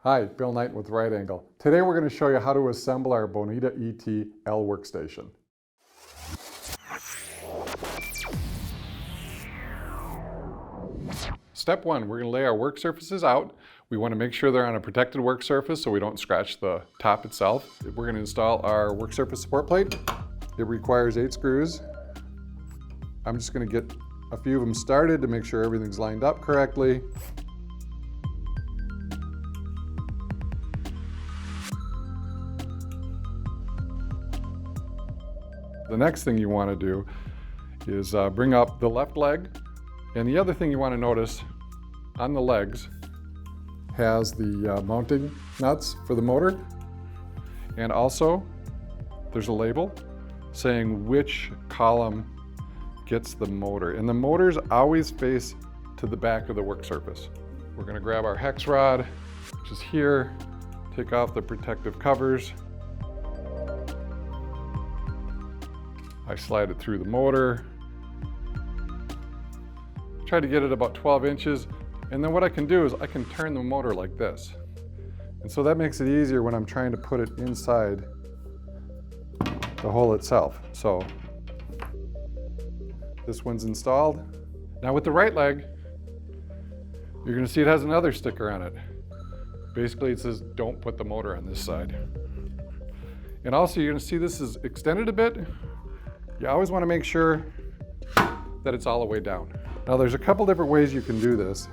Hi, Bill Knight with RightAngle. Today we're going to show you how to assemble our Bonita ET L workstation. Step one, we're going to lay our work surfaces out. We want to make sure they're on a protected work surface so we don't scratch the top itself. We're going to install our work surface support plate. It requires 8 screws. I'm just going to get a few of them started to make sure everything's lined up correctly. The next thing you want to do is bring up the left leg, and the other thing you want to notice on the legs has the mounting nuts for the motor, and also there's a label saying which column gets the motor, and the motors always face to the back of the work surface. We're going to grab our hex rod, which is here, take off the protective covers. I slide it through the motor, try to get it about 12 inches, and then what I can do is I can turn the motor like this. And so that makes it easier when I'm trying to put it inside the hole itself. So this one's installed. Now with the right leg, you're going to see it has another sticker on it. Basically it says don't put the motor on this side. And also you're going to see this is extended a bit. You always want to make sure that it's all the way down. Now there's a couple different ways you can do this.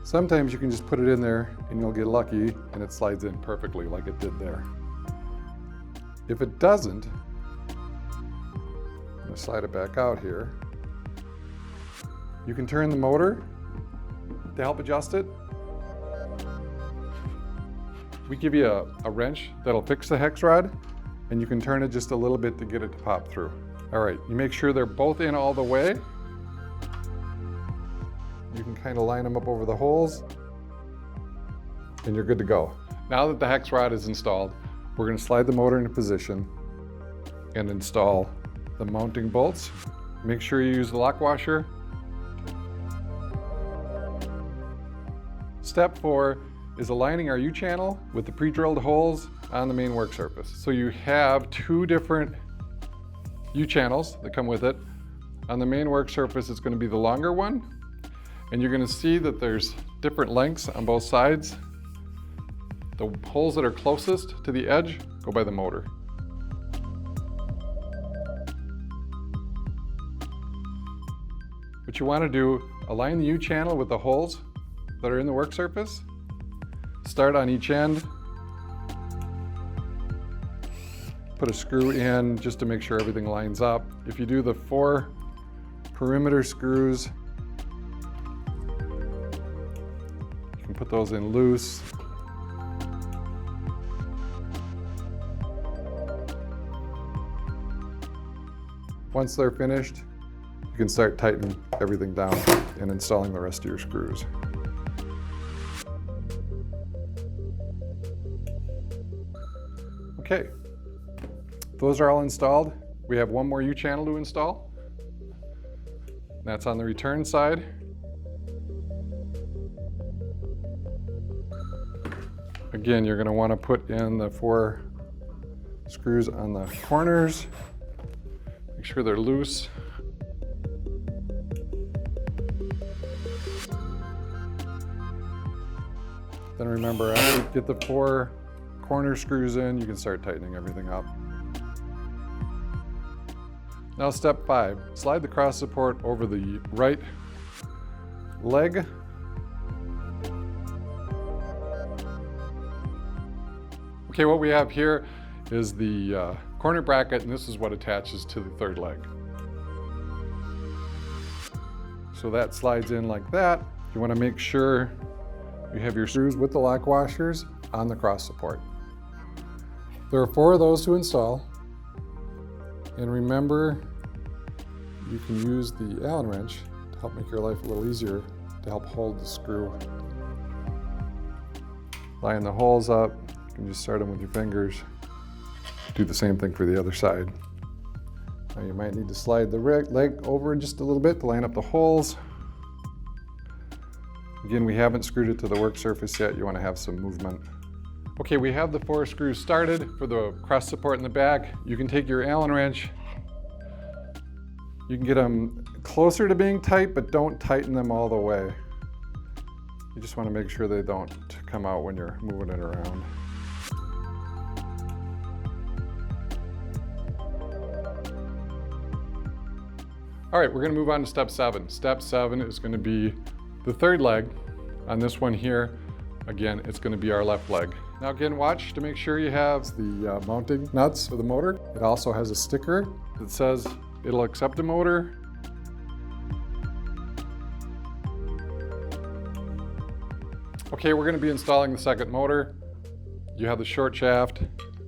Sometimes you can just put it in there and you'll get lucky and it slides in perfectly like it did there. If it doesn't, I'm going to slide it back out here. You can turn the motor to help adjust it. We give you a wrench that'll fix the hex rod, and you can turn it just a little bit to get it to pop through. All right, you make sure they're both in all the way. You can kind of line them up over the holes, and you're good to go. Now that the hex rod is installed, we're going to slide the motor into position and install the mounting bolts. Make sure you use the lock washer. Step 4 is aligning our U-channel with the pre-drilled holes on the main work surface. So you have 2 different U-channels that come with it. On the main work surface, it's going to be the longer one, and you're going to see that there's different lengths on both sides. The holes that are closest to the edge go by the motor. What you want to do, align the U-channel with the holes that are in the work surface. Start on each end. Put a screw in just to make sure everything lines up. If you do the 4 perimeter screws, you can put those in loose. Once they're finished, you can start tightening everything down and installing the rest of your screws. Okay, those are all installed. We have one more U-channel to install. That's on the return side. Again, you're going to want to put in the 4 screws on the corners. Make sure they're loose. Then remember, after you get the 4 corner screws in, you can start tightening everything up. Now step 5, slide the cross support over the right leg. Okay, what we have here is the corner bracket, and this is what attaches to the 3rd leg. So that slides in like that. You want to make sure you have your screws with the lock washers on the cross support. There are 4 of those to install, and remember you can use the Allen wrench to help make your life a little easier to help hold the screw. Line the holes up, you can just start them with your fingers. Do the same thing for the other side. Now you might need to slide the leg over just a little bit to line up the holes. Again, we haven't screwed it to the work surface yet. You want to have some movement. Okay, we have the 4 screws started for the cross support in the back. You can take your Allen wrench. You can get them closer to being tight, but don't tighten them all the way. You just want to make sure they don't come out when you're moving it around. All right, we're going to move on to step 7. Step 7 is going to be the 3rd leg on this one here. Again, it's going to be our left leg. Now again, watch to make sure you have the mounting nuts for the motor. It also has a sticker that says it'll accept a motor. Okay, we're going to be installing the 2nd motor. You have the short shaft.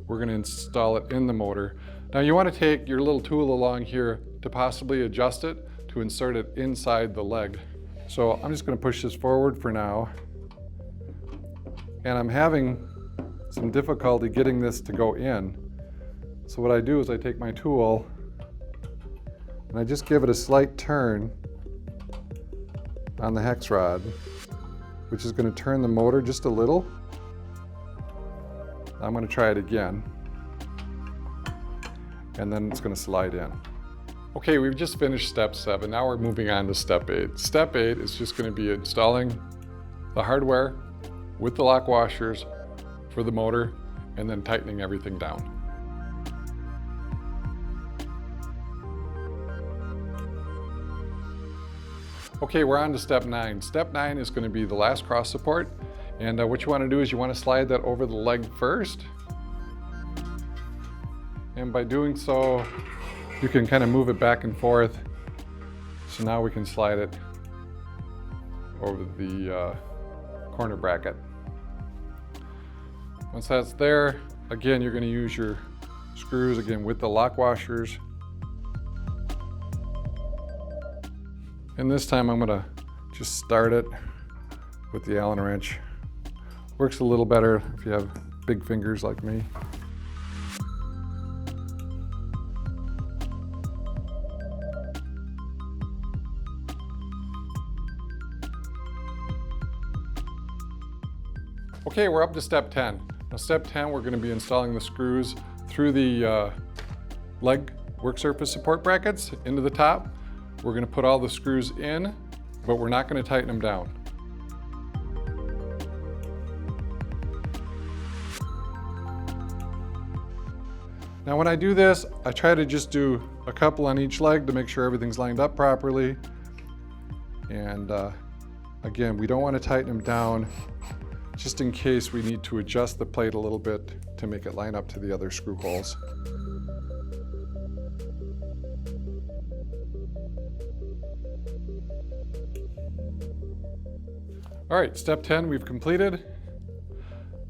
We're going to install it in the motor. Now you want to take your little tool along here to possibly adjust it to insert it inside the leg. So I'm just going to push this forward for now. And I'm having some difficulty getting this to go in. So what I do is I take my tool and I just give it a slight turn on the hex rod, which is going to turn the motor just a little. I'm going to try it again. And then it's going to slide in. Okay, we've just finished step 7. Now we're moving on to step 8. Step 8 is just going to be installing the hardware with the lock washers for the motor and then tightening everything down. Okay, we're on to step 9. Step 9 is going to be the last cross support. And what you want to do is you want to slide that over the leg first. And by doing so, you can kind of move it back and forth. So now we can slide it over the corner bracket. Once that's there, again, you're going to use your screws again with the lock washers. And this time I'm going to just start it with the Allen wrench. Works a little better if you have big fingers like me. Okay, we're up to step 10. Now step 10, we're going to be installing the screws through the leg work surface support brackets into the top. We're going to put all the screws in, but we're not going to tighten them down. Now when I do this, I try to just do a couple on each leg to make sure everything's lined up properly. And again, we don't want to tighten them down just in case we need to adjust the plate a little bit to make it line up to the other screw holes. All right, step 10 we've completed.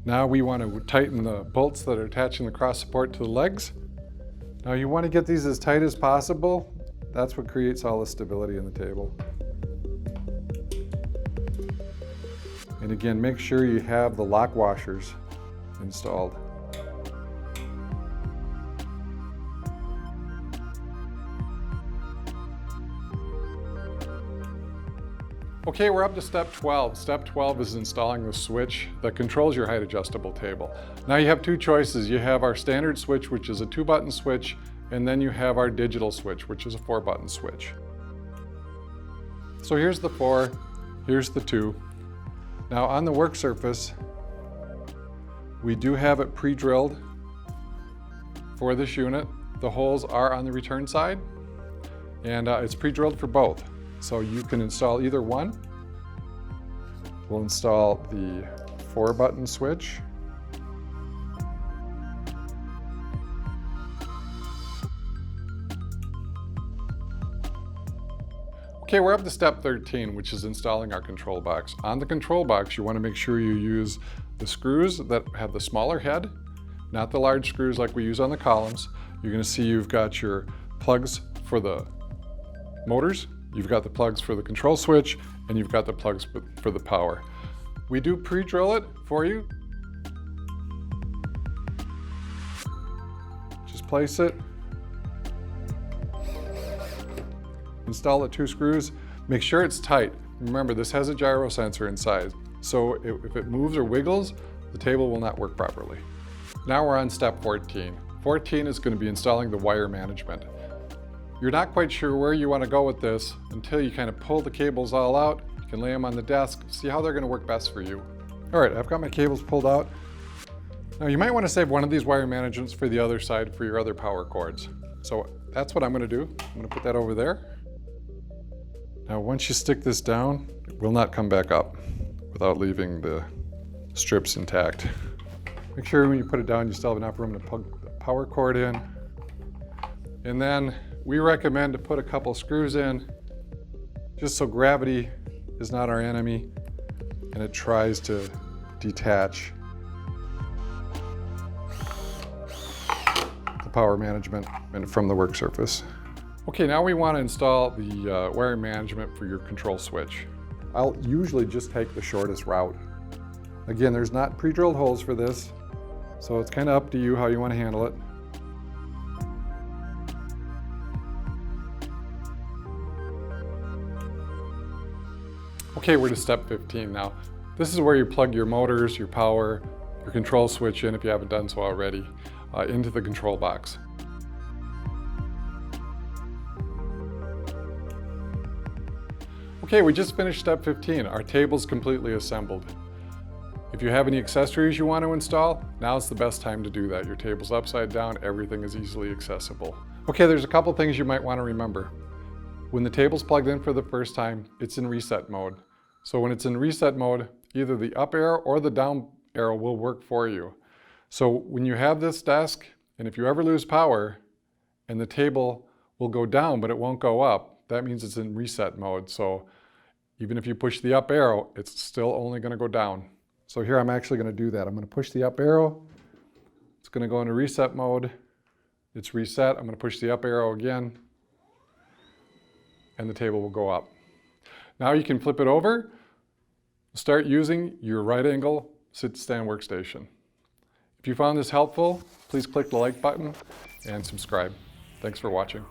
Now we want to tighten the bolts that are attaching the cross support to the legs. Now you want to get these as tight as possible. That's what creates all the stability in the table. And again, make sure you have the lock washers installed. Okay, we're up to step 12. Step 12 is installing the switch that controls your height adjustable table. Now you have 2 choices. You have our standard switch, which is a 2-button switch, and then you have our digital switch, which is a 4-button switch. So here's the 4, here's the 2. Now on the work surface, we do have it pre-drilled for this unit. The holes are on the return side, and it's pre-drilled for both. So you can install either one. We'll install the 4-button switch. Okay, we're up to step 13, which is installing our control box. On the control box, you want to make sure you use the screws that have the smaller head, not the large screws like we use on the columns. You're going to see you've got your plugs for the motors, you've got the plugs for the control switch, and you've got the plugs for the power. We do pre-drill it for you. Just place it. Install the 2 screws. Make sure it's tight. Remember, this has a gyro sensor inside, so if it moves or wiggles, the table will not work properly. Now we're on step 14. 14 is going to be installing the wire management. You're not quite sure where you want to go with this until you kind of pull the cables all out. You can lay them on the desk, see how they're going to work best for you. All right, I've got my cables pulled out. Now you might want to save one of these wire managements for the other side for your other power cords. So that's what I'm going to do. I'm going to put that over there. Now once you stick this down, it will not come back up without leaving the strips intact. Make sure when you put it down, you still have enough room to plug the power cord in. And then we recommend to put a couple screws in just so gravity is not our enemy and it tries to detach the power management from the work surface. Okay, now we want to install the wire management for your control switch. I'll usually just take the shortest route. Again, there's not pre-drilled holes for this, so it's kind of up to you how you want to handle it. Okay, we're to step 15 now. This is where you plug your motors, your power, your control switch in, if you haven't done so already, into the control box. Okay, we just finished step 15. Our table's completely assembled. If you have any accessories you want to install, now's the best time to do that. Your table's upside down, everything is easily accessible. Okay, there's a couple things you might want to remember. When the table's plugged in for the first time, it's in reset mode. So when it's in reset mode, either the up arrow or the down arrow will work for you. So when you have this desk, and if you ever lose power, and the table will go down but it won't go up, that means it's in reset mode. So even if you push the up arrow, it's still only going to go down. So here I'm actually going to do that. I'm going to push the up arrow. It's going to go into reset mode. It's reset. I'm going to push the up arrow again, and the table will go up. Now you can flip it over, start using your right angle sit-stand workstation. If you found this helpful, please click the like button and subscribe. Thanks for watching.